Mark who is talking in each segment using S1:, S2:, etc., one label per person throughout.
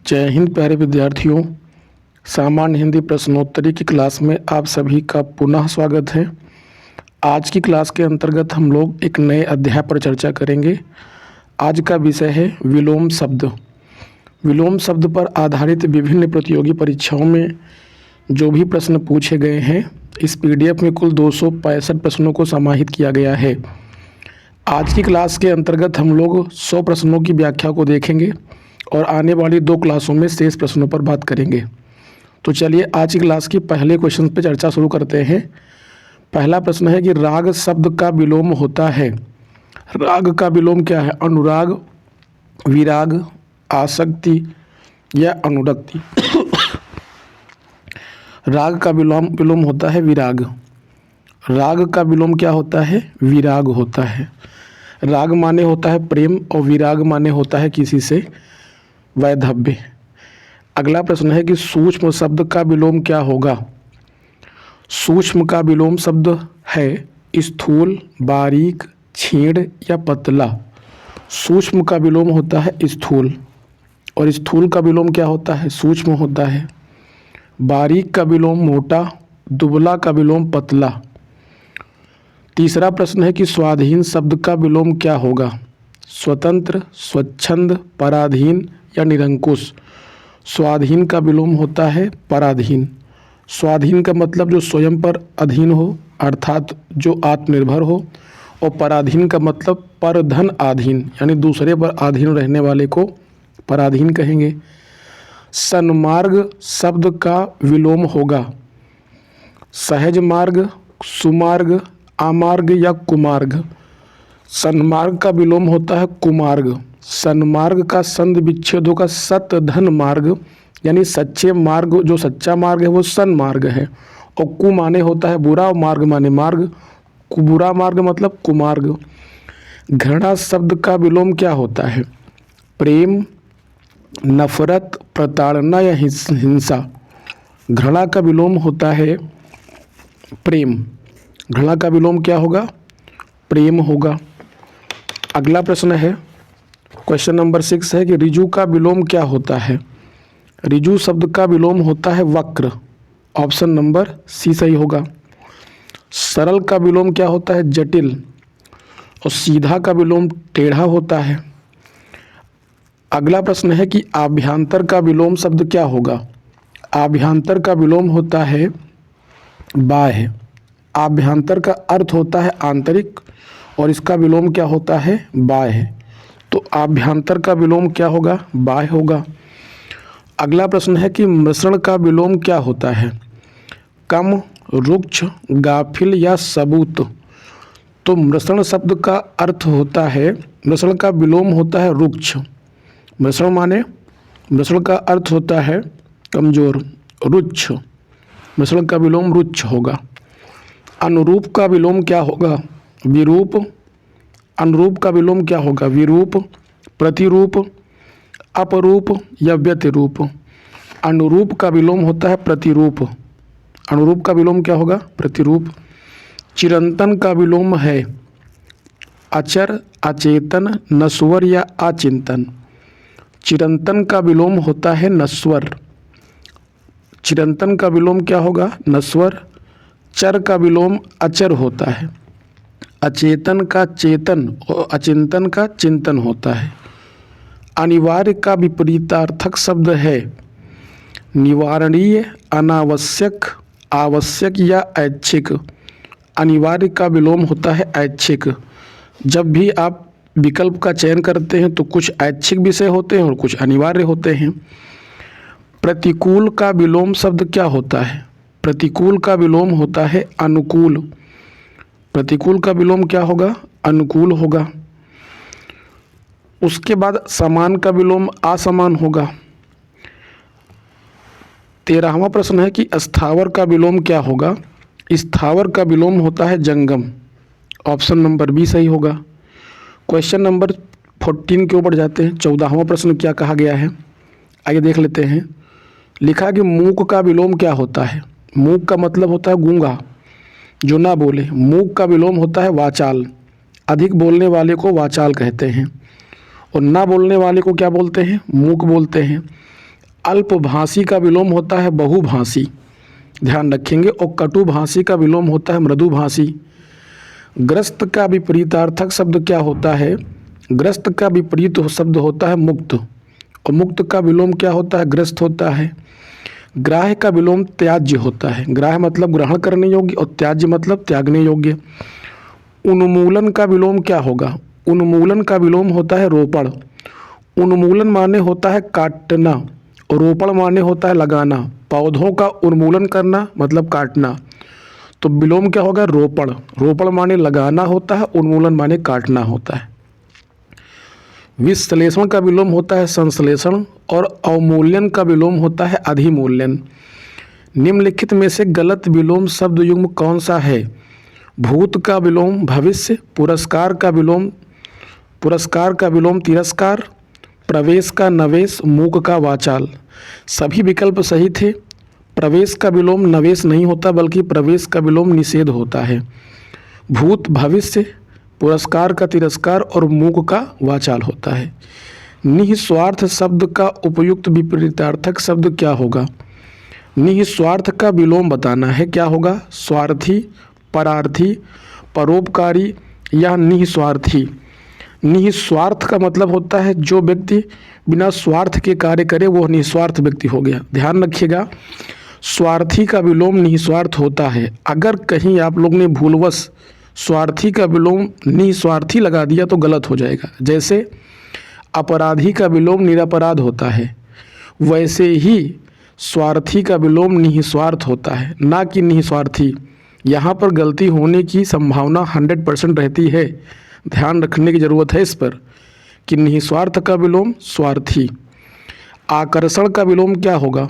S1: जय हिंद प्यारे विद्यार्थियों। सामान्य हिंदी प्रश्नोत्तरी की क्लास में आप सभी का पुनः स्वागत है। आज की क्लास के अंतर्गत हम लोग एक नए अध्याय पर चर्चा करेंगे। आज का विषय है विलोम शब्द। विलोम शब्द पर आधारित विभिन्न प्रतियोगी परीक्षाओं में जो भी प्रश्न पूछे गए हैं, इस पीडीएफ में कुल 265 प्रश्नों को समाहित किया गया है। आज की क्लास के अंतर्गत हम लोग 100 प्रश्नों की व्याख्या को देखेंगे और आने वाली 2 क्लासों में शेष प्रश्नों पर बात करेंगे। तो चलिए आज की क्लास की पहले क्वेश्चन पर चर्चा शुरू करते हैं। पहला प्रश्न है कि राग शब्द का विलोम होता है। राग का विलोम क्या है? अनुराग, विराग, आसक्ति या अनुरक्ति। राग का विलोम होता है विराग। राग का विलोम क्या होता है? विराग होता है। राग माने होता है प्रेम और विराग माने होता है किसी से वैधव्य। अगला प्रश्न है कि सूक्ष्म शब्द का विलोम क्या होगा? सूक्ष्म का विलोम शब्द है स्थूल, बारीक, छीण या पतला। सूक्ष्म का विलोम होता है स्थूल, और स्थूल का विलोम क्या होता है? सूक्ष्म होता है। बारीक का विलोम मोटा, दुबला का विलोम पतला। तीसरा प्रश्न है कि स्वाधीन शब्द का विलोम क्या होगा? स्वतंत्र, स्वच्छंद, पराधीन या निरंकुश। स्वाधीन का विलोम होता है पराधीन। स्वाधीन का मतलब जो स्वयं पर अधीन हो, अर्थात जो आत्मनिर्भर हो, और पराधीन का मतलब परधन अधीन, यानी दूसरे पर अधीन रहने वाले को पराधीन कहेंगे। सन्मार्ग शब्द का विलोम होगा सहज मार्ग, सुमार्ग, आमार्ग या कुमार्ग। सन्मार्ग का विलोम होता है कुमार्ग। सन्मार्ग का संधि विच्छेद होगा सत धन मार्ग, यानी सच्चे मार्ग, जो सच्चा मार्ग है वो सन्मार्ग है। और कु माने होता है बुरा और मार्ग माने मार्ग, बुरा मार्ग मतलब कुमार्ग। घृणा शब्द का विलोम क्या होता है? प्रेम, नफरत, प्रताड़ना या हिंसा। घृणा का विलोम होता है प्रेम। घृणा का विलोम क्या होगा? प्रेम होगा। अगला प्रश्न है, क्वेश्चन नंबर 6 है कि ऋजु का विलोम क्या होता है? ऋजु शब्द का विलोम होता है वक्र। ऑप्शन नंबर सी सही होगा। सरल का विलोम क्या होता है? जटिल। और सीधा का विलोम टेढ़ा होता है। अगला प्रश्न है कि आभ्यंतर का विलोम शब्द क्या होगा? आभ्यंतर का विलोम होता है बाह्य। आभ्यंतर का अर्थ होता है आंतरिक और इसका विलोम क्या होता है? बाह्य। तो आभ्यंतर का विलोम क्या होगा? बाह्य होगा। अगला प्रश्न है कि मिश्रण का विलोम क्या होता है? कम, रुक्ष, गाफिल या सबूत। तो मिश्रण शब्द का अर्थ होता है, मिश्रण का विलोम होता है रुक्ष। मिश्रण का अर्थ होता है कमजोर, रुक्ष। मिश्रण का विलोम रुक्ष होगा। अनुरूप का विलोम क्या होगा? विरूप। अनुरूप का विलोम क्या होगा? विरूप, प्रतिरूप, अपरूप या व्यतिरूप। अनुरूप का विलोम होता है प्रतिरूप। अनुरूप का विलोम क्या होगा? प्रतिरूप। चिरंतन का विलोम है अचर, अचेतन, नश्वर या अचिंतन। चिरंतन का विलोम होता है नश्वर। चिरंतन का विलोम क्या होगा? नश्वर। चर का विलोम अचर होता है। अचेतन का चेतन और अचिंतन का चिंतन होता है। अनिवार्य का विपरीतार्थक शब्द है निवारणीय, अनावश्यक, आवश्यक या ऐच्छिक। अनिवार्य का विलोम होता है ऐच्छिक। जब भी आप विकल्प का चयन करते हैं तो कुछ ऐच्छिक विषय होते हैं और कुछ अनिवार्य होते हैं। प्रतिकूल का विलोम शब्द क्या होता है? प्रतिकूल का विलोम होता है अनुकूल। प्रतिकूल का विलोम क्या होगा? अनुकूल होगा। उसके बाद समान का विलोम असमान होगा। 13वां प्रश्न है कि स्थावर का विलोम क्या होगा? स्थावर का विलोम होता है जंगम। ऑप्शन नंबर बी सही होगा। क्वेश्चन नंबर 14 के ऊपर जाते हैं। 14वां प्रश्न क्या कहा गया है, आइए देख लेते हैं। लिखा कि मूक का विलोम क्या होता है? मूक का मतलब होता है गूंगा, जो ना बोले। मूक का विलोम होता है वाचाल। अधिक बोलने वाले को वाचाल कहते हैं और ना बोलने वाले को क्या बोलते हैं? मूक बोलते हैं। अल्पभाषी का विलोम होता है बहुभाषी, ध्यान रखेंगे। और कटुभाषी का विलोम होता है मृदुभाषी। ग्रस्त का विपरीतार्थक शब्द क्या होता है? ग्रस्त का विपरीत शब्द होता है मुक्त, और मुक्त का विलोम क्या होता है? ग्रस्त होता है। ग्राह्य का विलोम त्याज्य होता है। ग्राह्य मतलब ग्रहण करने योग्य और त्याज्य मतलब त्यागने योग्य। उन्मूलन का विलोम क्या होगा? उन्मूलन का विलोम होता है रोपण। उन्मूलन माने होता है काटना और रोपण माने होता है लगाना। पौधों का उन्मूलन करना मतलब काटना, तो विलोम क्या होगा? रोपण। रोपण माने लगाना होता है, उन्मूलन माने काटना होता है। विश्लेषण का विलोम होता है संश्लेषण और अवमूल्यन का विलोम होता है अधिमूल्यन। निम्नलिखित में से गलत विलोम शब्द युग्म कौन सा है? भूत का विलोम भविष्य, पुरस्कार का विलोम तिरस्कार, प्रवेश का नवेश, मूक का वाचाल। सभी विकल्प सही थे। प्रवेश का विलोम नवेश नहीं होता बल्कि प्रवेश का विलोम निषेध होता है। भूत भविष्य, पुरस्कार का तिरस्कार और मूक का वाचाल होता है। निःस्वार्थ शब्द का उपयुक्त विपरीतार्थक शब्द क्या होगा? निःस्वार्थ का विलोम बताना है, क्या होगा? स्वार्थी, परार्थी, परोपकारी या निःस्वार्थी। निःस्वार्थ का मतलब होता है जो व्यक्ति बिना स्वार्थ के कार्य करे वो निस्वार्थ व्यक्ति हो गया। ध्यान रखिएगा, स्वार्थी का विलोम निस्वार्थ होता है। अगर कहीं आप लोग ने भूलवश स्वार्थी का विलोम निस्वार्थी लगा दिया तो गलत हो जाएगा। जैसे अपराधी का विलोम निरपराध होता है, वैसे ही स्वार्थी का विलोम निस्वार्थ होता है, ना कि निस्वार्थी। यहाँ पर गलती होने की संभावना 100% रहती है। ध्यान रखने की ज़रूरत है इस पर कि निस्वार्थ का विलोम स्वार्थी। आकर्षण का विलोम क्या होगा?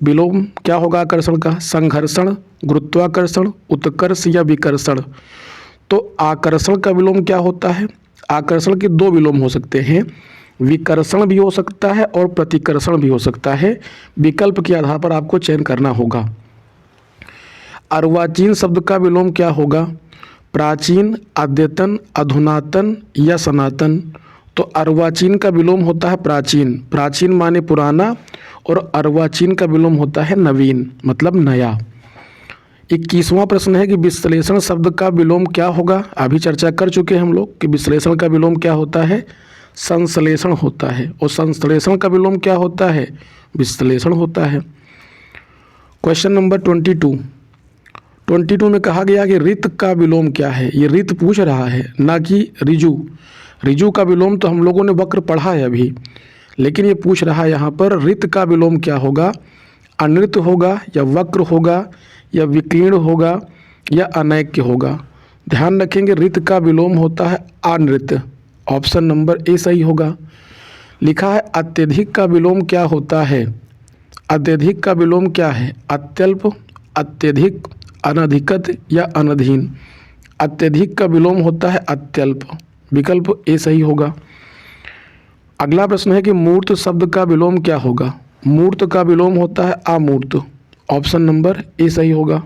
S1: विलोम क्या होगा आकर्षण का? संघर्षण, गुरुत्वाकर्षण, उत्कर्ष या विकर्षण। तो आकर्षण का विलोम क्या होता है? आकर्षण के दो विलोम हो सकते हैं, विकर्षण भी हो सकता है और प्रतिकर्षण भी हो सकता है। विकल्प के आधार पर आपको चयन करना होगा। अर्वाचीन शब्द का विलोम क्या होगा? प्राचीन, अद्यतन, अधुनातन या सनातन। तो अर्वाचीन का विलोम होता है प्राचीन। प्राचीन माने पुराना और अर्वाचीन का विलोम होता है नवीन मतलब नया। 21वां प्रश्न है कि विश्लेषण शब्द का विलोम क्या होगा? अभी चर्चा कर चुके हैं हम लोग कि विश्लेषण का विलोम क्या होता है? संश्लेषण होता है। और संश्लेषण का विलोम क्या होता है? विश्लेषण होता है। क्वेश्चन नंबर 22 में कहा गया कि रित का विलोम क्या है? ये रित पूछ रहा है, ना कि रिजु। रिजु का विलोम तो हम लोगों ने वक्र पढ़ा है अभी, लेकिन ये पूछ रहा है यहाँ पर रित का विलोम क्या होगा? अनृत होगा या वक्र होगा या विकीर्ण होगा या अनैक्य होगा। ध्यान रखेंगे, रित का विलोम होता है अनृत। ऑप्शन नंबर ए सही होगा। लिखा है अत्यधिक का विलोम क्या होता है? अत्यधिक का विलोम क्या है? अत्यल्प, अत्यधिक, अनधिकत या अनधीन। अत्यधिक का विलोम होता है अत्यल्प। विकल्प ए सही होगा। अगला प्रश्न है कि मूर्त शब्द का विलोम क्या होगा? मूर्त का विलोम होता है अमूर्त। ऑप्शन नंबर ए सही होगा।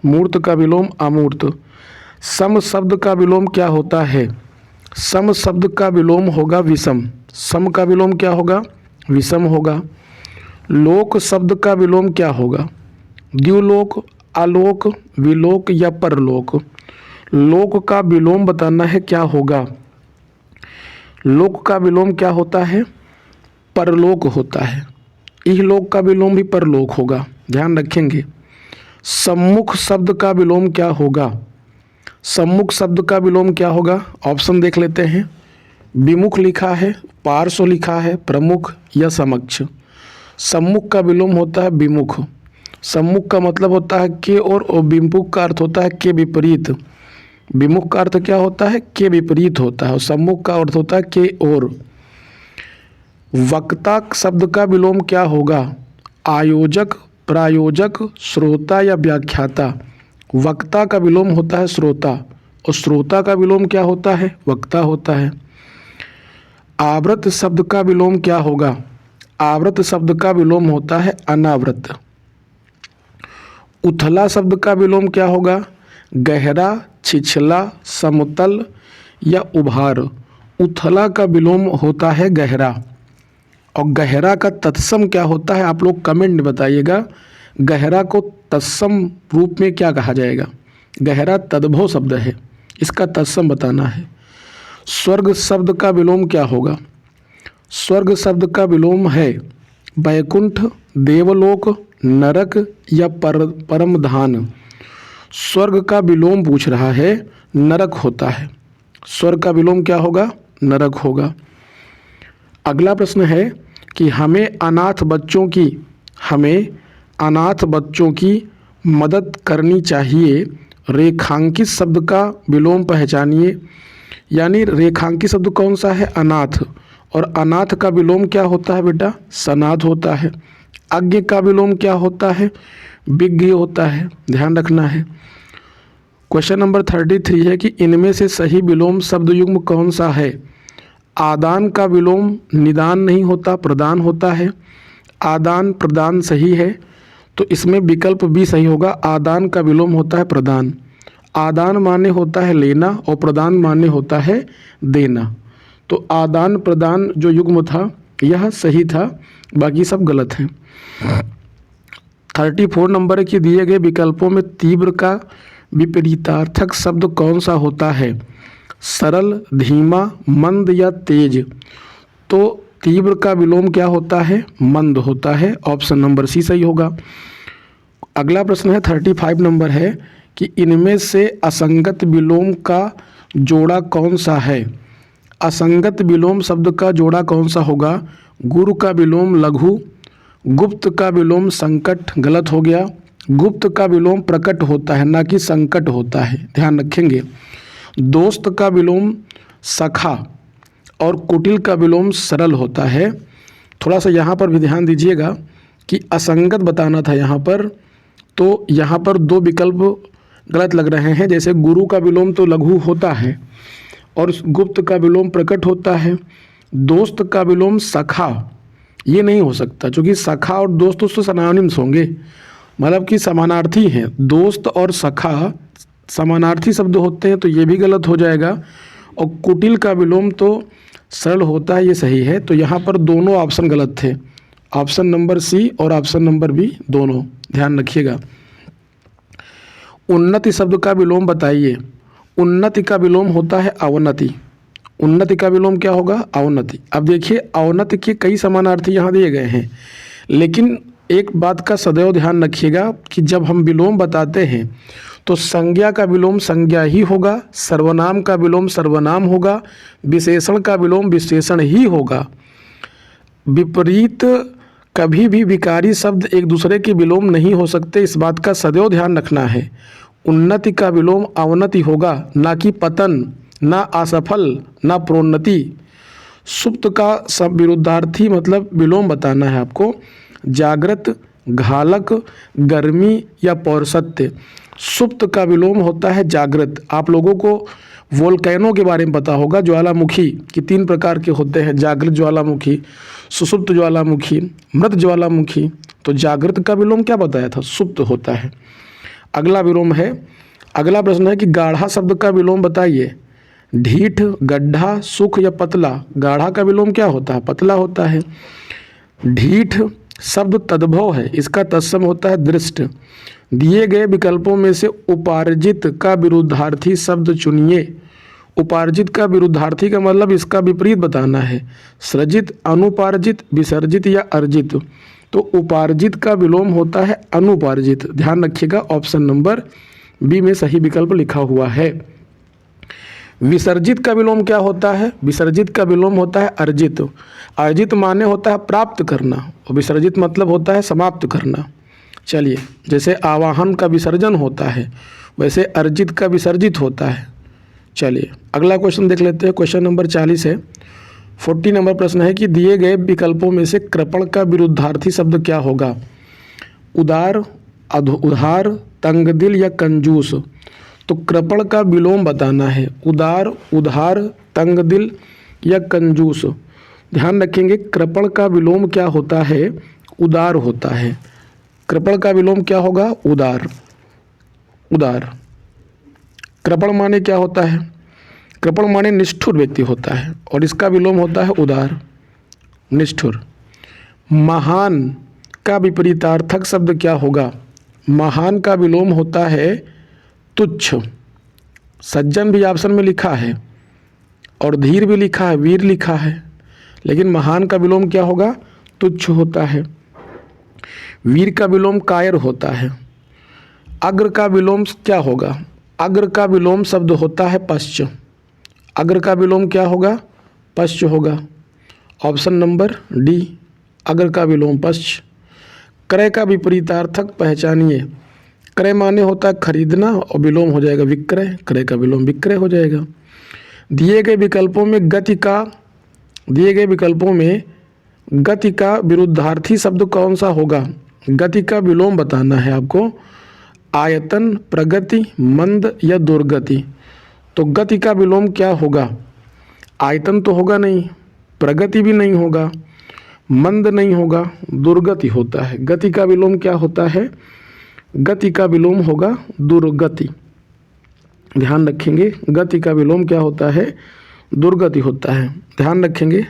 S1: मूर्त का विलोम अमूर्त। सम शब्द का विलोम क्या होता है? सम शब्द का विलोम होगा विषम। सम का विलोम क्या होगा? विषम होगा। लोक शब्द का विलोम क्या होगा? द्युलोक, आलोक, विलोक या परलोक। लोक का विलोम बताना है, क्या होगा? लोक का विलोम क्या होता है? परलोक होता है। इहलोक का विलोम भी परलोक होगा, ध्यान रखेंगे। सम्मुख शब्द का विलोम क्या होगा? सम्मुख शब्द का विलोम क्या होगा? ऑप्शन देख लेते हैं। विमुख लिखा है, पार्श्व लिखा है, प्रमुख या समक्ष। सम्मुख का विलोम होता है विमुख। सम्मुख का मतलब होता है के और विमुख का अर्थ होता है के विपरीत। विमुख का अर्थ क्या होता है? के विपरीत होता है और सम्मुख का अर्थ होता है के और। वक्ता शब्द का विलोम क्या होगा? आयोजक, प्रायोजक, श्रोता या व्याख्याता। वक्ता का विलोम होता है श्रोता और श्रोता का विलोम क्या होता है? वक्ता होता है। आवृत शब्द का विलोम क्या होगा? आवृत शब्द का विलोम होता है अनावृत। उथला शब्द का विलोम क्या होगा? गहरा, छिछला, समतल या उभार। उथला का विलोम होता है गहरा और गहरा का तत्सम क्या होता है, आप लोग कमेंट में बताइएगा। गहरा को तत्सम रूप में क्या कहा जाएगा? गहरा तद्भव शब्द है, इसका तत्सम बताना है। स्वर्ग शब्द का विलोम क्या होगा? स्वर्ग शब्द का विलोम है वैकुंठ, देवलोक, नरक या परम धाम। स्वर्ग का विलोम पूछ रहा है, नरक होता है। स्वर्ग का विलोम क्या होगा? नरक होगा। अगला प्रश्न है कि हमें अनाथ बच्चों की मदद करनी चाहिए। रेखांकित शब्द का विलोम पहचानिए। यानी रेखांकित शब्द कौन सा है? अनाथ। और अनाथ का विलोम क्या होता है बेटा? सनाथ होता है। अज्ञ का विलोम क्या होता है? विज्ञ होता है, ध्यान रखना है। क्वेश्चन नंबर 33 है कि इनमें से सही विलोम शब्द युग्म कौन सा है? आदान का विलोम निदान नहीं होता, प्रदान होता है। आदान प्रदान सही है, तो इसमें विकल्प भी सही होगा। आदान का विलोम होता है प्रदान। आदान माने होता है लेना और प्रदान माने होता है देना। तो आदान प्रदान जो युग्म था यह सही था, बाकी सब गलत हैं। 34 नंबर के दिए गए विकल्पों में तीव्र का विपरीतार्थक शब्द कौन सा होता है? सरल, धीमा, मंद या तेज। तो तीव्र का विलोम क्या होता है? मंद होता है। ऑप्शन नंबर सी सही होगा। अगला प्रश्न है 35 नंबर है कि इनमें से असंगत विलोम का जोड़ा कौन सा है? असंगत विलोम शब्द का जोड़ा कौन सा होगा? गुरु का विलोम लघु, गुप्त का विलोम संकट, गलत हो गया। गुप्त का विलोम प्रकट होता है, ना कि संकट होता है, ध्यान रखेंगे। दोस्त का विलोम सखा और कुटिल का विलोम सरल होता है। थोड़ा सा यहाँ पर भी ध्यान दीजिएगा कि असंगत बताना था यहाँ पर, तो यहाँ पर दो विकल्प गलत लग रहे हैं। जैसे गुरु का विलोम तो लघु होता है और गुप्त का विलोम प्रकट होता है। दोस्त का विलोम सखा, ये नहीं हो सकता, क्योंकि सखा और दोस्त तो सिनोनिम्स होंगे, मतलब कि समानार्थी हैं। दोस्त और सखा समानार्थी शब्द होते हैं, तो ये भी गलत हो जाएगा। और कुटिल का विलोम तो सरल होता है, ये सही है। तो यहाँ पर दोनों ऑप्शन गलत थे, ऑप्शन नंबर सी और ऑप्शन नंबर बी दोनों, ध्यान रखिएगा। उन्नति शब्द का विलोम बताइए। उन्नति का विलोम होता है अवनति। उन्नति का विलोम क्या होगा? अवनति। अब देखिए अवनति के कई समानार्थी यहाँ दिए गए हैं, लेकिन एक बात का सदैव ध्यान रखिएगा कि जब हम विलोम बताते हैं तो संज्ञा का विलोम संज्ञा ही होगा, सर्वनाम का विलोम सर्वनाम होगा, विशेषण का विलोम विशेषण ही होगा। विपरीत कभी भी विकारी शब्द एक दूसरे के विलोम नहीं हो सकते, इस बात का सदैव ध्यान रखना है। उन्नति का विलोम अवनति होगा, ना कि पतन, ना असफल, ना प्रोन्नति। सुप्त का सब विरुद्धार्थी मतलब विलोम बताना है आपको। जागृत, घालक, गर्मी या पौरुषत्य। सुप्त का विलोम होता है जागृत। आप लोगों को वोल्केनो के बारे में पता होगा, ज्वालामुखी कि 3 प्रकार के होते हैं, जागृत ज्वालामुखी, सुसुप्त ज्वालामुखी, मृत ज्वालामुखी। तो जागृत का विलोम क्या बताया था? सुप्त होता है। अगला प्रश्न है कि गाढ़ा शब्द का विलोम बताइए। ढीठ, गड्ढा, सुख या पतला। गाढ़ा का विलोम क्या होता है? पतला होता है। ढीठ शब्द तद्भव है, इसका तत्सम होता है दृष्ट। दिए गए विकल्पों में से उपार्जित का विरुद्धार्थी शब्द चुनिए। उपार्जित का विरुद्धार्थी का मतलब इसका विपरीत बताना है। सृजित, अनुपार्जित, विसर्जित या अर्जित। तो उपार्जित का विलोम होता है अनुपार्जित, ध्यान रखिएगा। ऑप्शन नंबर बी में सही विकल्प लिखा हुआ है। विसर्जित का विलोम क्या होता है? विसर्जित का विलोम होता है अर्जित। अर्जित माने होता है प्राप्त करना और विसर्जित मतलब होता है समाप्त करना। चलिए, जैसे आवाहन का विसर्जन होता है वैसे अर्जित का विसर्जित होता है। चलिए अगला क्वेश्चन देख लेते हैं। क्वेश्चन नंबर 40 है। 40 नंबर प्रश्न है कि दिए गए विकल्पों में से कृपण का विरुद्धार्थी शब्द क्या होगा? उदार, उधार, तंगदिल या कंजूस। तो कृपण का विलोम बताना है। उदार, उधार, तंगदिल या कंजूस। ध्यान रखेंगे कृपण का विलोम क्या होता है? उदार होता है। कृपण का विलोम क्या होगा? उदार। उदार। कृपण माने क्या होता है? कृपण माने निष्ठुर व्यक्ति होता है और इसका विलोम होता है उदार, निष्ठुर। महान का विपरीतार्थक शब्द क्या होगा? महान का विलोम होता है तुच्छ। सज्जन भी ऑप्शन में लिखा है और धीर भी लिखा है, वीर लिखा है, लेकिन महान का विलोम क्या होगा? तुच्छ होता है। वीर का विलोम कायर होता है। अग्र का विलोम क्या होगा? अग्र का विलोम शब्द होता है पश्च। अग्र का विलोम क्या होगा? पश्च होगा। ऑप्शन नंबर डी, अग्र का विलोम पश्च। क्रय का विपरीतार्थक पहचानिए। क्रय माने होता है खरीदना और विलोम हो जाएगा विक्रय, क्रय का विलोम विक्रय हो जाएगा। दिए गए विकल्पों में गति का विरुद्धार्थी शब्द कौन सा होगा? गति का विलोम बताना है आपको। आयतन, प्रगति, मंद या दुर्गति। तो गति का विलोम क्या होगा? आयतन तो होगा नहीं, प्रगति भी नहीं होगा, मंद नहीं होगा, दुर्गति होता है। गति का विलोम क्या होता है? गति का विलोम होगा दुर्गति। ध्यान रखेंगे, गति का विलोम क्या होता है? दुर्गति होता है। ध्यान रखेंगे।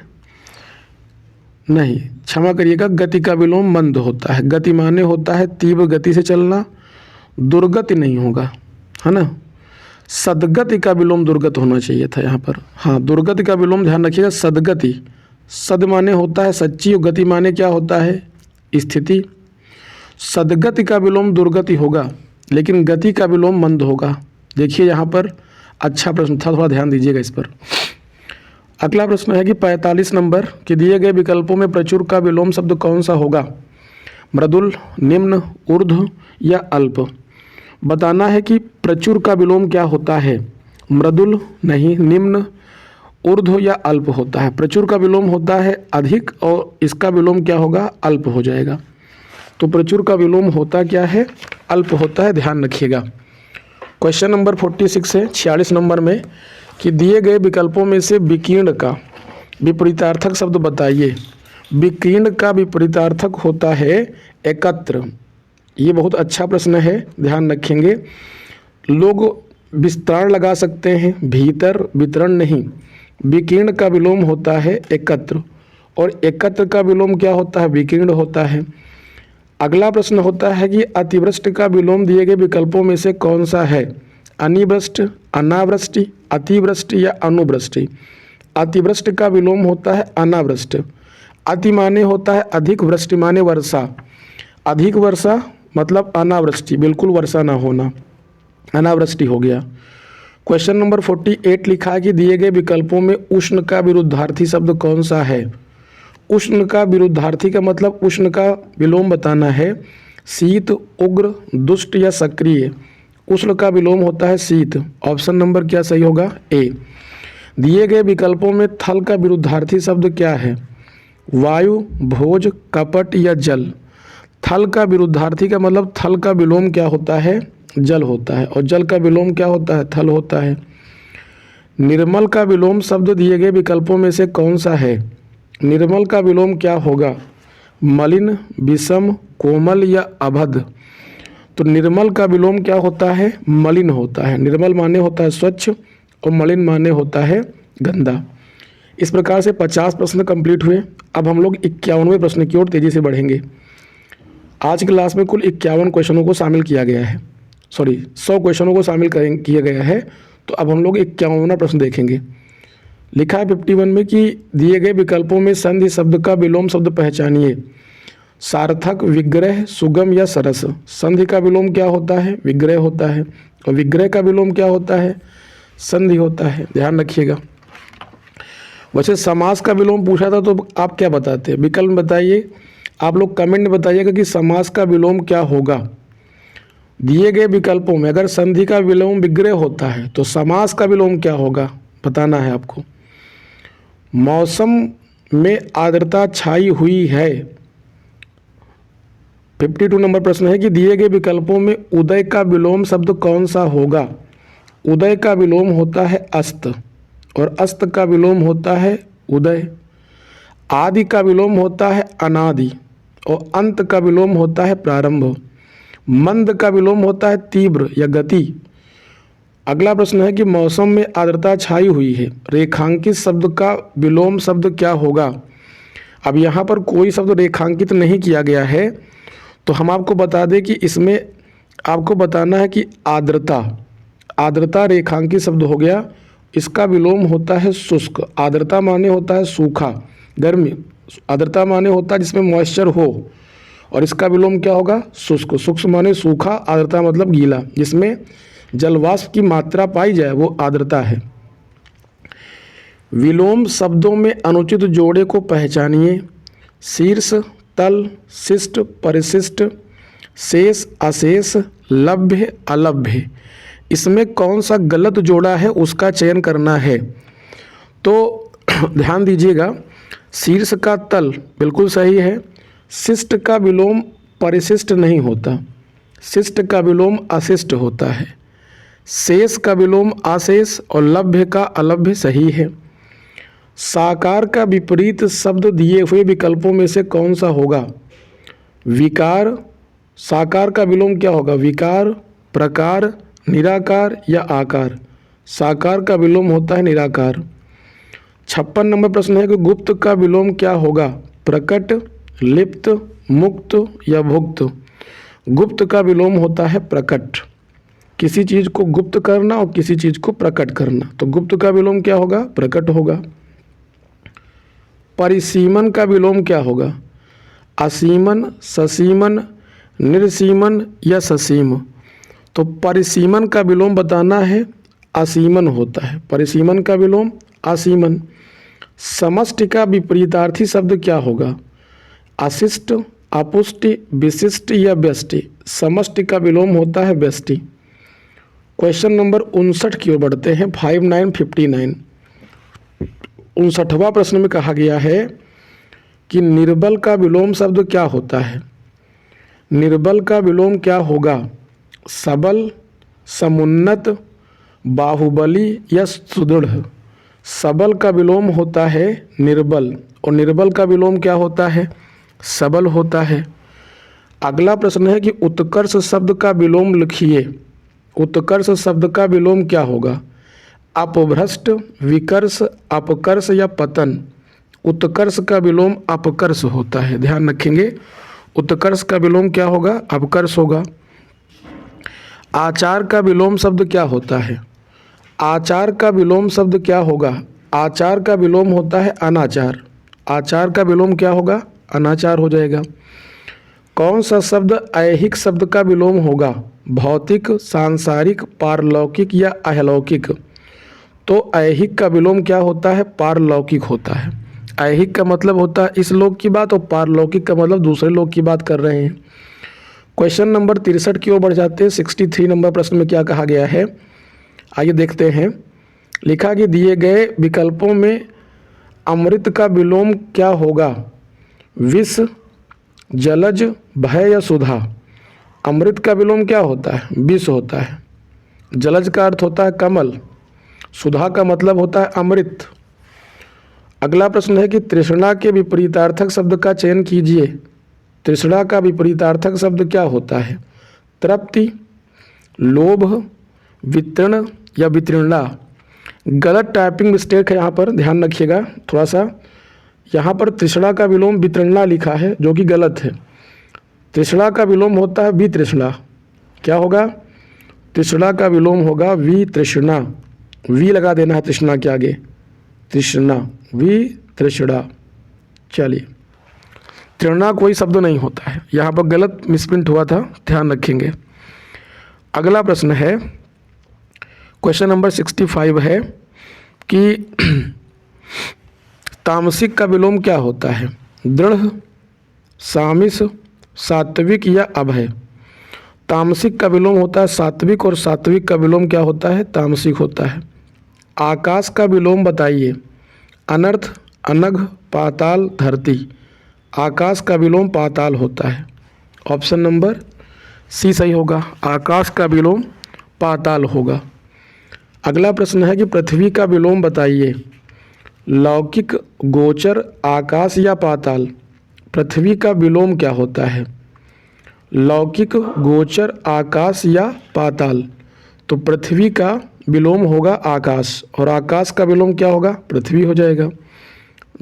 S1: नहीं, क्षमा करिएगा, गति का विलोम मंद होता है। गति माने होता है तीव्र गति से चलना, दुर्गति नहीं होगा, है ना। सदगति का विलोम दुर्गत होना चाहिए था यहाँ पर। हाँ, दुर्गति का विलोम ध्यान रखिएगा सदगति। सद माने होता है सच्ची और गति माने क्या होता है? स्थिति। सदगति का विलोम दुर्गति होगा, लेकिन गति का विलोम मंद होगा। देखिए यहाँ पर अच्छा प्रश्न था, थोड़ा ध्यान दीजिएगा इस पर। अगला प्रश्न है कि 45 नंबर के दिए गए विकल्पों में प्रचुर का विलोम शब्द कौन सा होगा? मृदुल, निम्न, ऊर्ध्व या अल्प। बताना है कि प्रचुर का विलोम क्या होता है? मृदुल नहीं, निम्न, ऊर्ध्व या अल्प होता है। प्रचुर का विलोम होता है अधिक और इसका विलोम क्या होगा? अल्प हो जाएगा। तो प्रचुर का विलोम होता क्या है? अल्प होता है। ध्यान रखिएगा। क्वेश्चन नंबर 46 है 46 नंबर में कि दिए गए विकल्पों में से विकीर्ण का विपरीतार्थक शब्द बताइए। विकीर्ण का विपरीतार्थक होता है एकत्र। ये बहुत अच्छा प्रश्न है, ध्यान रखेंगे। लोग विस्तार लगा सकते हैं, भीतर वितरण नहीं। विकीर्ण का विलोम होता है एकत्र और एकत्र का विलोम क्या होता है? विकीर्ण होता है। अगला प्रश्न होता है कि अतिवृष्ट का विलोम दिए गए विकल्पों में से कौन सा है? अनिवृष्ट, अनावृष्टि, अतिवृष्टि या अनुवृष्टि। अतिवृष्ट का विलोम होता है अनावृष्ट। अति माने होता है अधिक, वृष्टि माने वर्षा। अधिक वर्षा मतलब अनावृष्टि, बिल्कुल वर्षा ना होना, अनावृष्टि हो गया। क्वेश्चन नंबर 48 लिखा है कि दिए गए विकल्पों में उष्ण का विरुद्धार्थी शब्द कौन सा है? उष्ण का विरुद्धार्थी का मतलब उष्ण का विलोम बताना है। शीत, उग्र, दुष्ट या सक्रिय। उष्ण का विलोम होता है शीत। ऑप्शन नंबर क्या सही होगा? ए। दिए गए विकल्पों में थल का विरुद्धार्थी शब्द क्या है? वायु, भोज, कपट या जल। थल का विरुद्धार्थी का मतलब थल का विलोम क्या होता है? जल होता है और जल का विलोम क्या होता है? थल होता है। निर्मल का विलोम शब्द दिए गए विकल्पों में से कौन सा है? निर्मल का विलोम क्या होगा? मलिन, विषम, कोमल या अभद्र। तो निर्मल का विलोम क्या होता है? मलिन होता है। निर्मल माने होता है स्वच्छ और मलिन माने होता है गंदा। इस प्रकार से 50 प्रश्न कंप्लीट हुए। अब हम लोग 51वें प्रश्न की ओर तेजी से बढ़ेंगे। आज की क्लास में कुल 51 क्वेश्चनों को शामिल किया गया है, 100 क्वेश्चनों को शामिल किया गया है। तो अब हम लोग 51वां प्रश्न देखेंगे। लिखा है 51 में कि दिए गए विकल्पों में संधि शब्द का विलोम शब्द पहचानिए। सार्थक, विग्रह, सुगम या सरस। संधि का विलोम क्या होता है? विग्रह होता है और विग्रह का विलोम क्या होता है? संधि होता है। ध्यान रखिएगा। वैसे समास का विलोम पूछा था तो आप क्या बताते हैं? विकल्प बताइए। आप लोग कमेंट में बताइएगा कि समास का विलोम क्या होगा। दिए गए विकल्पों में अगर संधि का विलोम विग्रह होता है तो समास का विलोम क्या होगा बताना है आपको। मौसम में आर्द्रता छाई हुई है। 52 नंबर प्रश्न है कि दिए गए विकल्पों में उदय का विलोम शब्द कौन सा होगा? उदय का विलोम होता है अस्त और अस्त का विलोम होता है उदय। आदि का विलोम होता है अनादि और अंत का विलोम होता है प्रारंभ। मंद का विलोम होता है तीव्र या गति। अगला प्रश्न है कि मौसम में आर्द्रता छाई हुई है। रेखांकित शब्द का विलोम शब्द क्या होगा? अब यहाँ पर कोई शब्द रेखांकित नहीं किया गया है, तो हम आपको बता दें कि इसमें आपको बताना है कि आर्द्रता, आर्द्रता रेखांकित शब्द हो गया, इसका विलोम होता है शुष्क। आर्द्रता माने होता है सूखा, गर्मी। आर्द्रता माने होता है जिसमें मॉइस्चर हो, और इसका विलोम क्या होगा? शुष्क। शुष्क माने सूखा, आर्द्रता मतलब गीला, जिसमें जलवाष्प की मात्रा पाई जाए वो आर्द्रता है। विलोम शब्दों में अनुचित जोड़े को पहचानिए। शीर्ष, तल, शिष्ट, परिशिष्ट, शेष, अशेष, लभ्य, अलभ्य। इसमें कौन सा गलत जोड़ा है उसका चयन करना है। तो ध्यान दीजिएगा, शीर्ष का तल बिल्कुल सही है। शिष्ट का विलोम परिशिष्ट नहीं होता, शिष्ट का विलोम अशिष्ट होता है। शेष का विलोम अशेष और लभ्य का अलभ्य सही है। साकार का विपरीत शब्द दिए हुए विकल्पों में से कौन सा होगा? विकार। साकार का विलोम क्या होगा? विकार, प्रकार, निराकार या आकार। साकार का विलोम होता है निराकार। 56 नंबर प्रश्न है कि गुप्त का विलोम क्या होगा? प्रकट, लिप्त, मुक्त या भुक्त। गुप्त का विलोम होता है प्रकट। किसी चीज़ को गुप्त करना और किसी चीज़ को प्रकट करना, तो गुप्त का विलोम क्या होगा? प्रकट होगा। परिसीमन का विलोम क्या होगा? असीमन, ससीमन, निर्सीमन या ससीम। तो परिसीमन का विलोम बताना है, असीमन होता है। परिसीमन का विलोम असीमन। समष्टि का विपरीतार्थी शब्द क्या होगा? अशिष्ट, अपुष्टि, विशिष्ट या व्यष्टि। समष्टि का विलोम होता है व्यष्टि। क्वेश्चन नंबर 59 की ओर बढ़ते हैं। 5959 59वां प्रश्न में कहा गया है कि निर्बल का विलोम शब्द क्या होता है? निर्बल का विलोम क्या होगा? सबल, समुन्नत, बाहुबली या सुदृढ़। सबल का विलोम होता है निर्बल, और निर्बल का विलोम क्या होता है? सबल होता है। अगला प्रश्न है कि उत्कर्ष शब्द का विलोम लिखिए। उत्कर्ष शब्द का विलोम क्या होगा? अपभ्रष्ट, विकर्ष, अपकर्ष या पतन। उत्कर्ष का विलोम अपकर्ष होता है, ध्यान रखेंगे। उत्कर्ष का विलोम क्या होगा? अपकर्ष होगा। आचार का विलोम शब्द क्या होता है? आचार का विलोम शब्द क्या होगा? आचार का विलोम होता है अनाचार। आचार का विलोम क्या होगा? अनाचार हो जाएगा। कौन सा शब्द ऐहिक शब्द का विलोम होगा? भौतिक, सांसारिक, पारलौकिक या अहलौकिक। तो ऐहिक का विलोम क्या होता है? पारलौकिक होता है। ऐहिक का मतलब होता है इस लोक की बात, और पारलौकिक का मतलब दूसरे लोक की बात कर रहे हैं। क्वेश्चन नंबर 63 की ओर बढ़ जाते हैं। 63 नंबर प्रश्न में क्या कहा गया है, आइए देखते हैं। लिखा कि दिए गए विकल्पों में अमृत का विलोम क्या होगा? विष, जलज, भय या सुधा। अमृत का विलोम क्या होता है? विष होता है। जलज का अर्थ होता है कमल, सुधा का मतलब होता है अमृत। अगला प्रश्न है कि तृष्णा के विपरीतार्थक शब्द का चयन कीजिए। तृष्णा का विपरीतार्थक शब्द क्या होता है? तृप्ति, लोभ, वितरण या वितृष्णा। गलत टाइपिंग मिस्टेक है यहाँ पर, ध्यान रखिएगा थोड़ा सा। यहाँ पर तृष्णा का विलोम वितृष्णा लिखा है, जो कि गलत है। तृष्णा का विलोम होता है वितृष्णा। क्या होगा? तृष्णा का विलोम होगा वितृष्णा। वी लगा देना है तृष्णा के आगे, तृष्णा, वितृष्णा। चलिए, तृष्णा कोई शब्द नहीं होता है, यहाँ पर गलत मिसप्रिंट हुआ था, ध्यान रखेंगे। अगला प्रश्न है, क्वेश्चन नंबर 65 है कि तामसिक का विलोम क्या होता है? दृढ़, सामिस, सात्विक या अभय। तामसिक का विलोम होता है सात्विक, और सात्विक का विलोम क्या होता है? तामसिक होता है। आकाश का विलोम बताइए। अनर्थ, अनघ, पाताल, धरती। आकाश का विलोम पाताल होता है। ऑप्शन नंबर सी सही होगा, आकाश का विलोम पाताल होगा। अगला प्रश्न है कि पृथ्वी का विलोम बताइए। लौकिक, गोचर, आकाश या पाताल। पृथ्वी का विलोम क्या होता है? लौकिक, गोचर, आकाश या पाताल। तो पृथ्वी का विलोम होगा आकाश, और आकाश का विलोम क्या होगा? पृथ्वी हो जाएगा।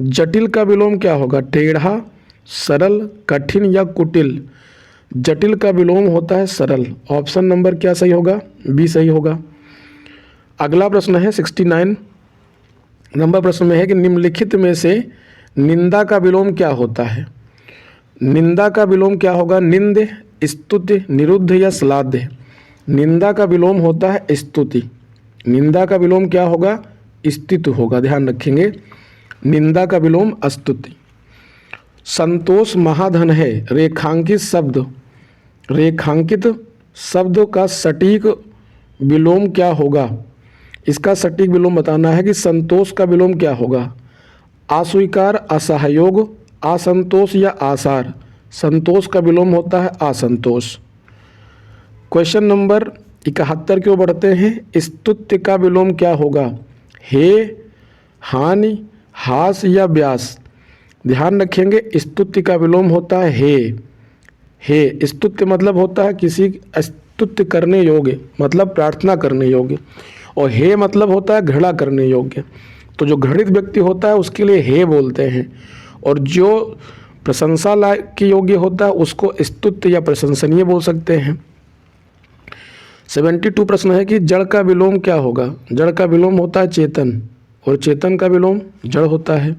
S1: जटिल का विलोम क्या होगा? टेढ़ा, सरल, कठिन या कुटिल? जटिल का विलोम होता है सरल। ऑप्शन नंबर क्या सही होगा? बी सही होगा। अगला प्रश्न है 69 नंबर प्रश्न में है कि निम्नलिखित में से निंदा का विलोम क्या होता है? निंदा का विलोम क्या होगा? निंद, स्तुति, निरुद्ध या श्लाघ्य? निंदा का विलोम होता है स्तुति। निंदा का विलोम क्या होगा? स्तुति होगा, ध्यान रखेंगे। निंदा का विलोम स्तुति। संतोष महाधन है, रेखांकित शब्द का सटीक विलोम क्या होगा? इसका सटीक विलोम बताना है कि संतोष का विलोम क्या होगा? अस्वीकार, असहयोग, असंतोष या आसार? संतोष का विलोम होता है असंतोष। क्वेश्चन नंबर 71 की ओर बढ़ते हैं। स्तुत्य का विलोम क्या होगा? हे, हानि, हास या व्यास? ध्यान रखेंगे, स्तुत्य का विलोम होता है हे। स्तुत्य मतलब होता है किसी स्तुत्य करने योग्य, मतलब प्रार्थना करने योग्य, और हे मतलब होता है घृणा करने योग्य। तो जो घृणित व्यक्ति होता है उसके लिए हे बोलते हैं, और जो प्रशंसा के योग्य होता है उसको स्तुत्य या प्रशंसनीय बोल सकते हैं। 72 प्रश्न है कि जड़ का विलोम क्या होगा? जड़ का विलोम होता है चेतन, और चेतन का विलोम जड़ होता है।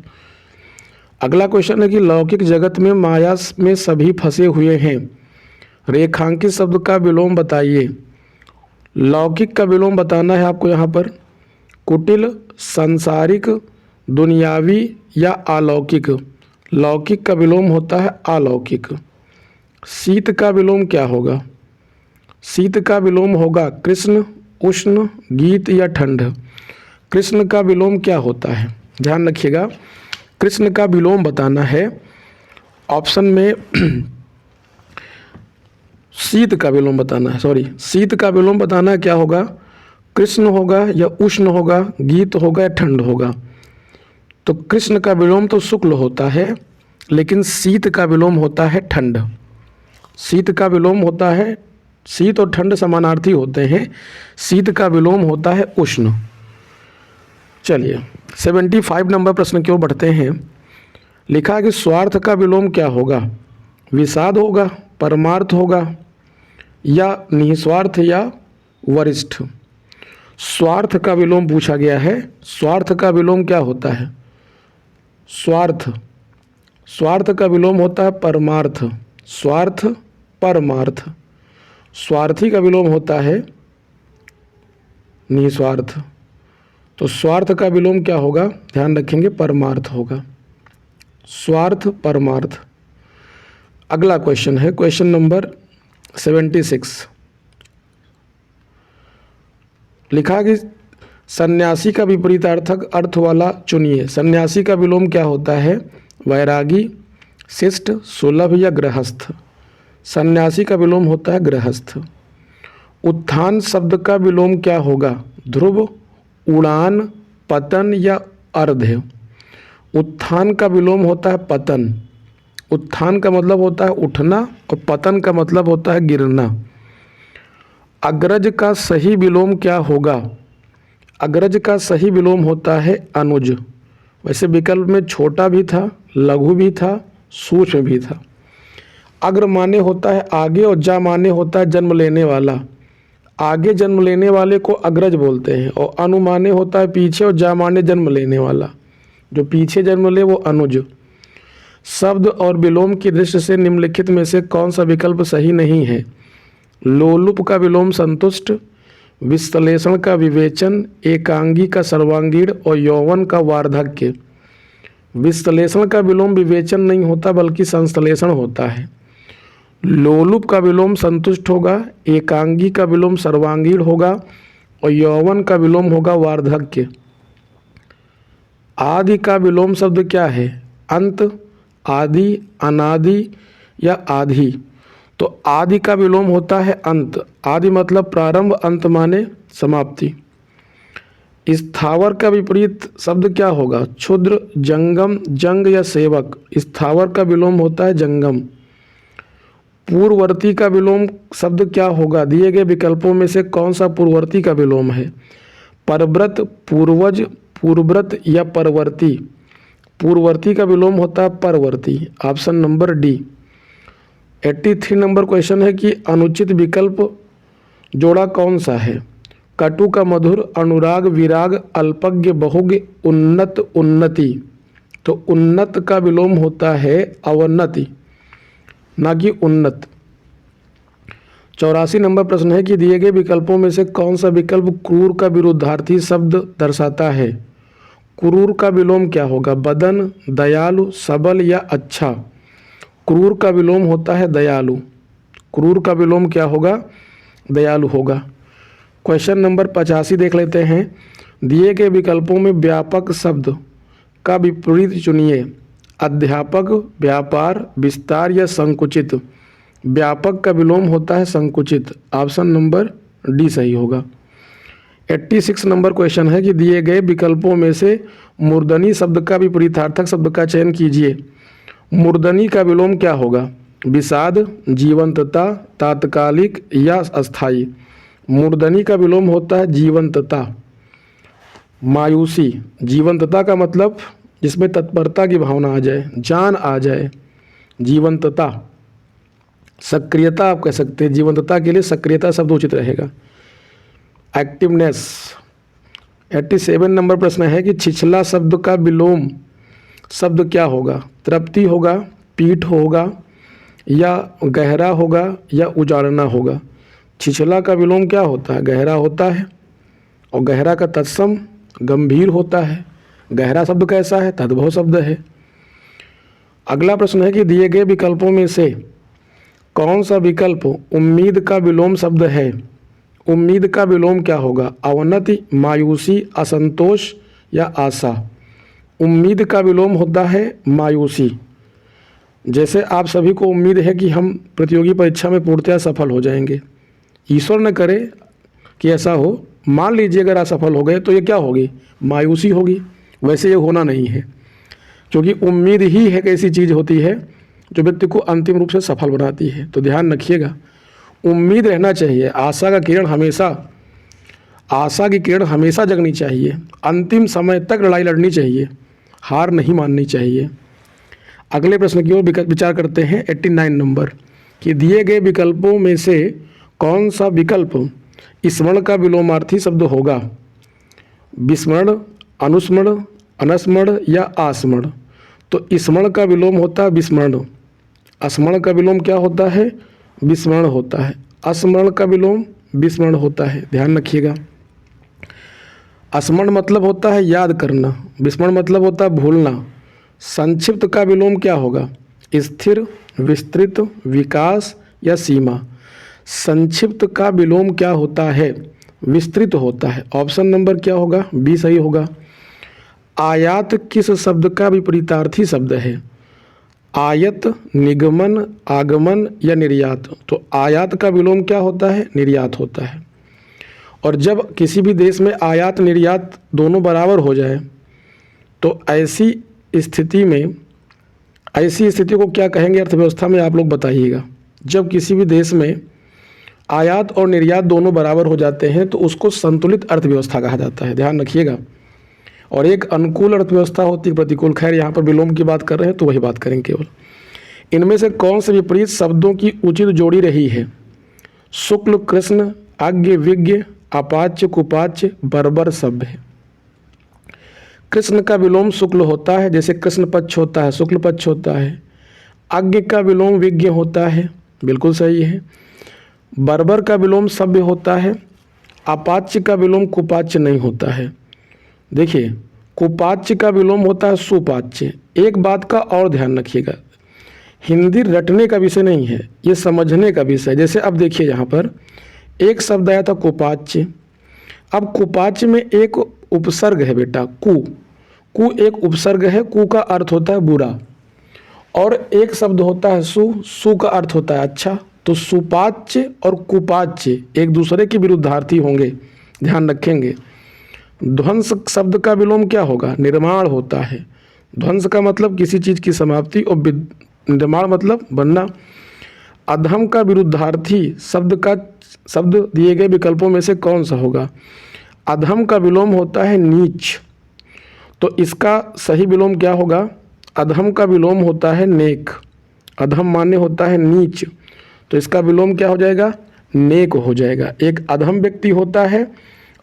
S1: अगला क्वेश्चन है कि लौकिक जगत में माया में सभी फंसे हुए हैं, रेखांकित शब्द का विलोम बताइए। लौकिक का विलोम बताना है आपको यहाँ पर। कुटिल, सांसारिक, दुनियावी या अलौकिक? लौकिक का विलोम होता है अलौकिक। शीत का विलोम क्या होगा? शीत का विलोम होगा कृष्ण, उष्ण, गीत या ठंड? कृष्ण का विलोम क्या होता है? ध्यान रखिएगा, कृष्ण का विलोम बताना है। ऑप्शन में शीत का विलोम बताना है, शीत का विलोम बताना है क्या होगा? कृष्ण होगा या उष्ण होगा, गीत होगा या ठंड होगा? तो कृष्ण का विलोम तो शुक्ल होता है, लेकिन शीत का विलोम होता है ठंड। शीत का विलोम होता है, शीत और ठंड समानार्थी होते हैं, शीत का विलोम होता है उष्ण। चलिए 75 नंबर प्रश्न की ओर बढ़ते हैं। लिखा कि स्वार्थ का विलोम क्या होगा? विषाद होगा, परमार्थ होगा या निस्वार्थ या वरिष्ठ? स्वार्थ का विलोम पूछा गया है। स्वार्थ का विलोम क्या होता है? स्वार्थ का विलोम होता है परमार्थ। स्वार्थ, परमार्थ। स्वार्थी का विलोम होता है निस्वार्थ। तो स्वार्थ का विलोम क्या होगा? ध्यान रखेंगे, परमार्थ होगा। स्वार्थ, परमार्थ। अगला क्वेश्चन है क्वेश्चन नंबर 76। लिखा कि सन्यासी का विपरीतार्थक अर्थ वाला चुनिए। सन्यासी का विलोम क्या होता है? वैरागी, शिष्ट, सुलभ या गृहस्थ? सन्यासी का विलोम होता है गृहस्थ। उत्थान शब्द का विलोम क्या होगा? ध्रुव, उड़ान, पतन या अर्ध्य? उत्थान का विलोम होता है पतन। उत्थान का मतलब होता है उठना और पतन का मतलब होता है गिरना। अग्रज का सही विलोम क्या होगा? अग्रज का सही विलोम होता है अनुज। वैसे विकल्प में छोटा भी था, लघु भी था, सूक्ष्म भी था। अग्र माने होता है आगे और जा माने होता है जन्म लेने वाला। आगे जन्म लेने वाले को अग्रज बोलते हैं, और अनु माने होता है पीछे और जा माने जन्म लेने वाला। जो पीछे जन्म ले वो अनुज। शब्द और विलोम की दृष्टि से निम्नलिखित में से कौन सा विकल्प सही नहीं है? लोलुप का विलोम संतुष्ट, विश्लेषण का विवेचन, एकांगी का सर्वांगीण और यौवन का वार्धक्य। विश्लेषण का विलोम विवेचन नहीं होता बल्कि संश्लेषण होता है। लोलुप का विलोम संतुष्ट होगा, एकांगी का विलोम सर्वांगीण होगा और यौवन का विलोम होगा वार्धक्य। आदि का विलोम शब्द क्या है? अंत, आदि, अनादि या आदि? तो आदि का विलोम होता है अंत। आदि मतलब प्रारंभ, अंत माने समाप्ति। स्थावर का विपरीत शब्द क्या होगा? क्षुद्र, जंगम, जंग या सेवक? स्थावर का विलोम होता है जंगम। पूर्ववर्ती का विलोम शब्द क्या होगा? दिए गए विकल्पों में से कौन सा पूर्ववर्ती का विलोम है? परव्रत, पूर्वज, पूर्वव्रत या परवर्ती? पूर्ववर्ती का विलोम होता है परवर्ती, option number D. 83 number question है कि अनुचित विकल्प जोड़ा कौन सा है? कटु का मधुर, अनुराग विराग, अल्पज्ञ बहुज्ञ, उन्नत उन्नति। तो उन्नत का विलोम होता है अवनति, ना कि उन्नत। 84 नंबर प्रश्न है कि दिए गए विकल्पों में से कौन सा विकल्प क्रूर का विरुद्धार्थी शब्द दर्शाता है? क्रूर का विलोम क्या होगा? बदन, दयालु, सबल या अच्छा। क्रूर का विलोम होता है दयालु। क्रूर का विलोम क्या होगा? दयालु होगा। क्वेश्चन नंबर 85 देख लेते हैं। दिए गए विकल्पों में व्यापक शब्द का विपरीत चुनिए। अध्यापक, व्यापार, विस्तार या संकुचित। व्यापक का विलोम होता है संकुचित, ऑप्शन नंबर डी सही होगा। 86 नंबर क्वेश्चन है कि दिए गए विकल्पों में से मूर्धनी शब्द का विपरीतार्थक शब्द का चयन कीजिए। मूर्धनी का विलोम क्या होगा? विषाद, जीवंतता, तात्कालिक या अस्थायी। मूर्धनी का विलोम होता है जीवंतता। मायूसी, जीवंतता का मतलब जिसमें तत्परता की भावना आ जाए, जान आ जाए, जीवंतता। सक्रियता आप कह सकते हैं, जीवंतता के लिए सक्रियता शब्द उचित रहेगा। एक्टिवनेस। 87 नंबर प्रश्न है कि छिछला शब्द का विलोम शब्द क्या होगा? तृप्ति होगा, पीठ होगा या गहरा होगा या उजाड़ना होगा। छिछला का विलोम क्या होता है? गहरा होता है, और गहरा का तत्सम गंभीर होता है। गहरा शब्द कैसा है? तद्भव शब्द है। अगला प्रश्न है कि दिए गए विकल्पों में से कौन सा विकल्प उम्मीद का विलोम शब्द है? उम्मीद का विलोम क्या होगा? अवनति, मायूसी, असंतोष या आशा। उम्मीद का विलोम होता है मायूसी। जैसे आप सभी को उम्मीद है कि हम प्रतियोगी परीक्षा में पूर्णतः सफल हो जाएंगे। ईश्वर न करे कि ऐसा हो, मान लीजिए अगर असफल हो गए तो ये क्या होगी? मायूसी होगी। वैसे ये होना नहीं है, क्योंकि उम्मीद ही एक ऐसी चीज़ होती है जो व्यक्ति को अंतिम रूप से सफल बनाती है। तो ध्यान रखिएगा, उम्मीद रहना चाहिए। आशा की किरण हमेशा जगनी चाहिए। अंतिम समय तक लड़ाई लड़नी चाहिए, हार नहीं माननी चाहिए। अगले प्रश्न की ओर विचार करते हैं। 89 नंबर कि दिए गए विकल्पों में से कौन सा विकल्प स्मरण का विलोमार्थी शब्द होगा? विस्मरण, अनुस्मरण, अनस्मरण या आस्मरण। तो स्मरण का विलोम होता है विस्मरण। स्मरण का विलोम क्या होता है? विस्मरण होता है। स्मरण का विलोम विस्मरण होता है, ध्यान रखिएगा। स्मरण मतलब होता है याद करना, विस्मरण मतलब होता है भूलना। संक्षिप्त का विलोम क्या होगा? स्थिर, विस्तृत, विकास या सीमा। संक्षिप्त का विलोम क्या होता है? विस्तृत होता है। ऑप्शन नंबर क्या होगा? बी सही होगा। आयात किस शब्द का विपरीतार्थी शब्द है? आयत, निगमन, आगमन या निर्यात। तो आयात का विलोम क्या होता है? निर्यात होता है। और जब किसी भी देश में आयात निर्यात दोनों बराबर हो जाए तो ऐसी स्थिति को क्या कहेंगे अर्थव्यवस्था में? आप लोग बताइएगा। जब किसी भी देश में आयात और निर्यात दोनों बराबर हो जाते हैं तो उसको संतुलित अर्थव्यवस्था कहा जाता है, ध्यान रखिएगा। और एक अनुकूल अर्थव्यवस्था होती है, प्रतिकूल। खैर यहाँ पर विलोम की बात कर रहे हैं तो वही बात करेंगे केवल। इनमें से कौन से विपरीत शब्दों की उचित जोड़ी रही है? शुक्ल, कृष्ण, आज्ञ, विज्ञ, अपाच्य, कुपाच्य, बर्बर, सभ्य। कृष्ण का विलोम शुक्ल होता है, जैसे कृष्ण पक्ष होता है, शुक्ल पक्ष होता है। आज्ञ का विलोम विज्ञ होता है, बिल्कुल सही है। बर्बर का विलोम सभ्य होता है। अपाच्य का विलोम कुपाच्य नहीं होता है। देखिए, कुपाच्य का विलोम होता है सुपाच्य। एक बात का और ध्यान रखिएगा, हिंदी रटने का विषय नहीं है, ये समझने का विषय। जैसे अब देखिए यहाँ पर एक शब्द आया था कुपाच्य। अब कुपाच्य में एक उपसर्ग है बेटा, कु एक उपसर्ग है। कु का अर्थ होता है बुरा। और एक शब्द होता है सु का अर्थ होता है अच्छा। तो सुपाच्य और कुपाच्य एक दूसरे के विरुद्धार्थी होंगे, ध्यान रखेंगे। ध्वंस शब्द का विलोम क्या होगा? निर्माण होता है। ध्वंस का मतलब किसी चीज़ की समाप्ति और निर्माण मतलब बनना। अधम का विरुद्धार्थी शब्द दिए गए विकल्पों में से कौन सा होगा? अधम का विलोम होता है नीच। तो इसका सही विलोम क्या होगा? अधम का विलोम होता है नेक। अधम माने होता है नीच, तो इसका विलोम क्या हो जाएगा? नेक हो जाएगा। एक अधम व्यक्ति होता है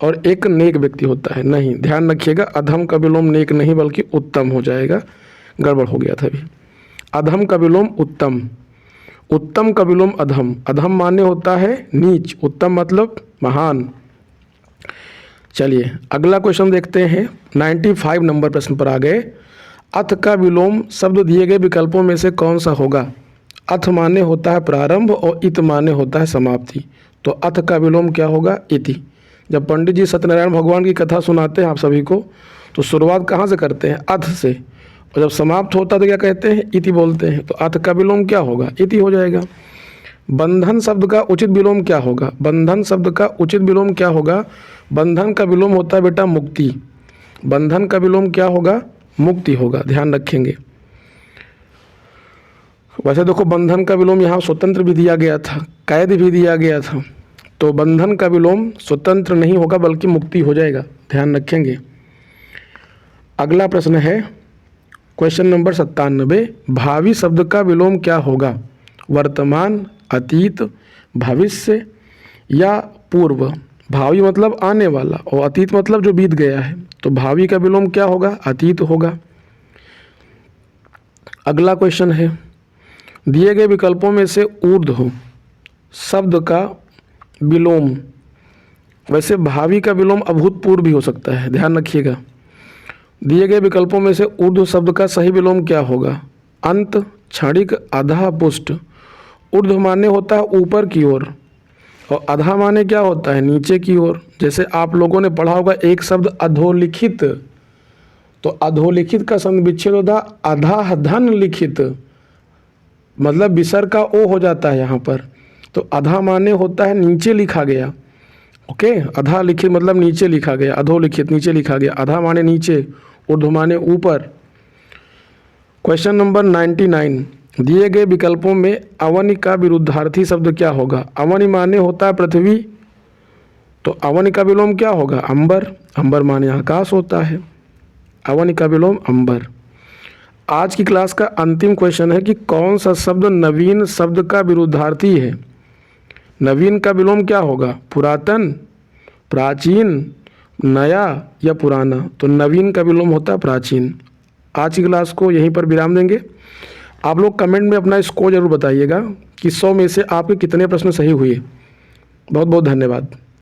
S1: और एक नेक व्यक्ति होता है। नहीं, ध्यान रखिएगा, अधम का विलोम नेक नहीं बल्कि उत्तम हो जाएगा। गड़बड़ हो गया था अभी। अधम का विलोम उत्तम, उत्तम का विलोम अधम। अधम माने होता है नीच, उत्तम मतलब महान। चलिए अगला क्वेश्चन देखते हैं। 95 नंबर प्रश्न पर आ गए। अथ का विलोम शब्द दिए गए विकल्पों में से कौन सा होगा? अथ माने होता है प्रारंभ और इत माने होता है समाप्ति। तो अथ का विलोम क्या होगा? इति। जब पंडित जी सत्यनारायण भगवान की कथा सुनाते हैं आप सभी को, तो शुरुआत कहाँ से करते हैं? अथ से, और जब समाप्त होता तो क्या कहते हैं? इति बोलते हैं। तो अथ का विलोम क्या होगा? इति हो जाएगा। बंधन शब्द का उचित विलोम क्या होगा? बंधन शब्द का उचित विलोम क्या होगा? बंधन का विलोम होता है बेटा मुक्ति। बंधन का विलोम क्या होगा? मुक्ति होगा, ध्यान रखेंगे। वैसे देखो, बंधन का विलोम यहाँ स्वतंत्र भी दिया गया था, कैद भी दिया गया था, तो बंधन का विलोम स्वतंत्र नहीं होगा बल्कि मुक्ति हो जाएगा, ध्यान रखेंगे। अगला प्रश्न है क्वेश्चन नंबर 97। भावी शब्द का विलोम क्या होगा? वर्तमान, अतीत, भविष्य या पूर्व। भावी मतलब आने वाला और अतीत मतलब जो बीत गया है, तो भावी का विलोम क्या होगा? अतीत होगा। अगला क्वेश्चन है, दिए गए विकल्पों में से ऊर्ध्व शब्द का विलोम। वैसे भावी का विलोम अभूतपूर्व भी हो सकता है, ध्यान रखिएगा। दिए गए विकल्पों में से ऊर्ध्व शब्द का सही विलोम क्या होगा? अंत, क्षणिक, अधा, पुष्ट। ऊर्ध्व माने होता है ऊपर की ओर और अधा माने क्या होता है? नीचे की ओर। जैसे आप लोगों ने पढ़ा होगा एक शब्द अधोलिखित, तो अधोलिखित का संधि विच्छेद होता अधा धन लिखित, मतलब विसर्ग का ओ हो जाता है यहाँ पर। तो अधा माने होता है नीचे लिखा गया। ओके, अधा लिखित मतलब नीचे लिखा गया, अधोलिखित नीचे लिखा गया, अधा माने नीचे, ऊर्ध्व माने ऊपर। Question number 99। दिए गए विकल्पों में अवनि का विरुद्धार्थी शब्द क्या होगा? अवनि माने होता है पृथ्वी, तो अवनि का विलोम क्या होगा? अंबर। अंबर माने आकाश होता है, अवनि का विलोम अंबर। आज की क्लास का अंतिम क्वेश्चन है कि कौन सा शब्द नवीन शब्द का विरुद्धार्थी है? नवीन का विलोम क्या होगा? पुरातन, प्राचीन, नया या पुराना। तो नवीन का विलोम होता है प्राचीन। आज की क्लास को यहीं पर विराम देंगे। आप लोग कमेंट में अपना स्कोर जरूर बताइएगा कि 100 में से आपके कितने प्रश्न सही हुए। बहुत बहुत धन्यवाद।